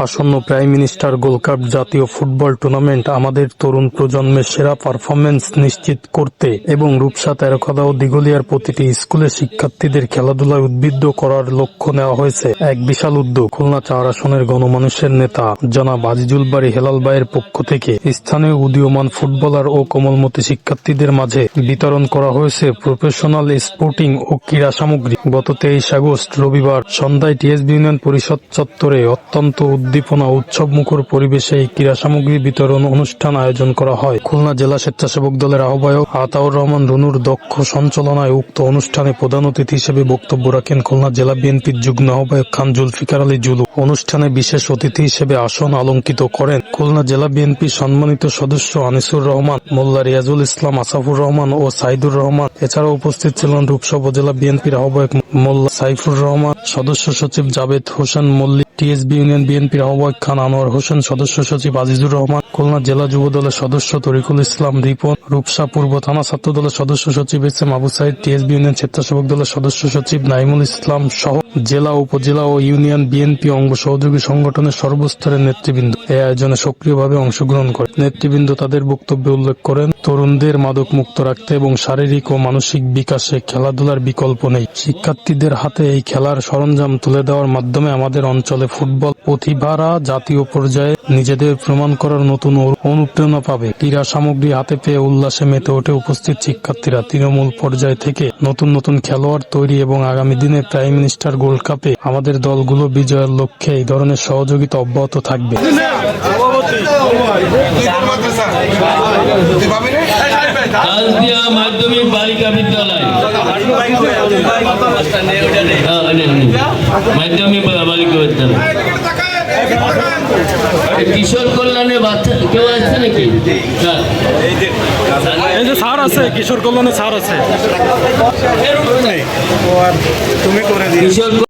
আসন্ন prime minister gold cup জাতীয় football tournament আমাদের তরুণ প্রজন্মের সেরা পারফরম্যান্স নিশ্চিত করতে এবং রূপসা, তেরোখাদা ও দিঘলিয়ার প্রতিটি স্কুলের শিক্ষার্থীদের খেলাধুলায় উদ্বুদ্ধ করার লক্ষ্য নেওয়া হয়েছে এক বিশাল উদ্যোগ। খুলনা ৪ আসনের গণমানুষের নেতা জনাব আজিজুল বারী হেলাল ভাইয়ের পক্ষ থেকে স্থানীয় উদীয়মান ফুটবলার ও কোমলমতি শিক্ষার্থীদের মাঝে বিতরণ করা হয়েছে প্রফেশনাল স্পোর্টিং ও ক্রীড়া সামগ্রী। গত 23 আগস্ট রবিবার সন্ধ্যায় টিএসবি ইউনিয়ন পরিষদ চত্বরে অত্যন্ত উদ্দীপনা উৎসবমুখর পরিবেশে এই ক্রীড়া সামগ্রী বিতরণ অনুষ্ঠান আয়োজন করা হয়। খুলনা জেলা স্বেচ্ছাসেবক দলের আহ্বায়ক আতাউর রহমান রুনুর দক্ষ সঞ্চালনায় উক্ত অনুষ্ঠানে প্রধান অতিথি হিসেবে বক্তব্য রাখেন খুলনা জেলা বিএনপির যুগ্ম আহ্বায়ক খান জুলফিকার আলী জুলু। অনুষ্ঠানে বিশেষ অতিথি হিসেবে আসন অলঙ্কিত করেন খুলনা জেলা বিএনপির সম্মানিত সদস্য আনিসুর রহমান, মোল্লা রিয়াজুল ইসলাম, আসাফুর রহমান ও সাইদুর রহমান। এছাড়াও উপস্থিত ছিলেন রূপসা উপজেলা বিএনপির আহ্বায়ক মোল্লা সাইফুর রহমান, সদস্য সচিব জাবেদ হোসেন মল্লিক, টিএসবি ইউনিয়ন বিএনপির আহ্বায়ক খান আনোয়ার হোসেন, সদস্য সচিব আজিজুর রহমান, খুলনা জেলা যুব দলের সদস্য তরিকুল ইসলাম রিপন, রূপসা পূর্ব থানা ছাত্র দলের সদস্য সচিব S M. Abu Saeed, TSB union স্বেচ্ছাসেবক দলের সদস্য সচিব নাইমুল ইসলাম সহ জেলা, উপজেলা ও ইউনিয়ন বিএনপি অঙ্গ সহযোগী সংগঠনের সর্বস্তরের নেতৃবৃন্দ এই আয়োজনে সক্রিয়ভাবে অংশগ্রহণ করে। নেতৃবৃন্দ তাদের বক্তব্যে উল্লেখ করেন, তরুণদের মাদক মুক্ত রাখতে এবং শারীরিক ও মানসিক বিকাশে খেলাধুলার বিকল্প নেই। শিক্ষার্থীদের হাতে এই খেলার সরঞ্জাম তুলে দেওয়ার মাধ্যমে আমাদের অঞ্চলে ফুটবল প্রতিভারা জাতীয় পর্যায়ে নিজেদের প্রমাণ করার নতুন অনুপ্রেরণা পাবে। ক্রীড়া সামগ্রী হাতে পেয়ে উল্লাসে মেতে ওঠে উপস্থিত শিক্ষার্থীরা। তৃণমূল পর্যায় থেকে নতুন নতুন খেলোয়াড় তৈরি এবং আগামী দিনে প্রাইম মিনিস্টার গোল্ড কাপে আমাদের দলগুলো বিজয়ের লক্ষ্যে এই ধরনের সহযোগিতা অব্যাহত থাকবে। মাধ্যমিক বালিকা বিদ্যালয়, মাধ্যমিক বালিকা বিদ্যালয়, কিশোর কল্যাণে বাচ্চা কেউ আছে নাকি? এই যে স্যার আছে, কিশোর কল্যাণে স্যার আছে, তুমি করে দিও।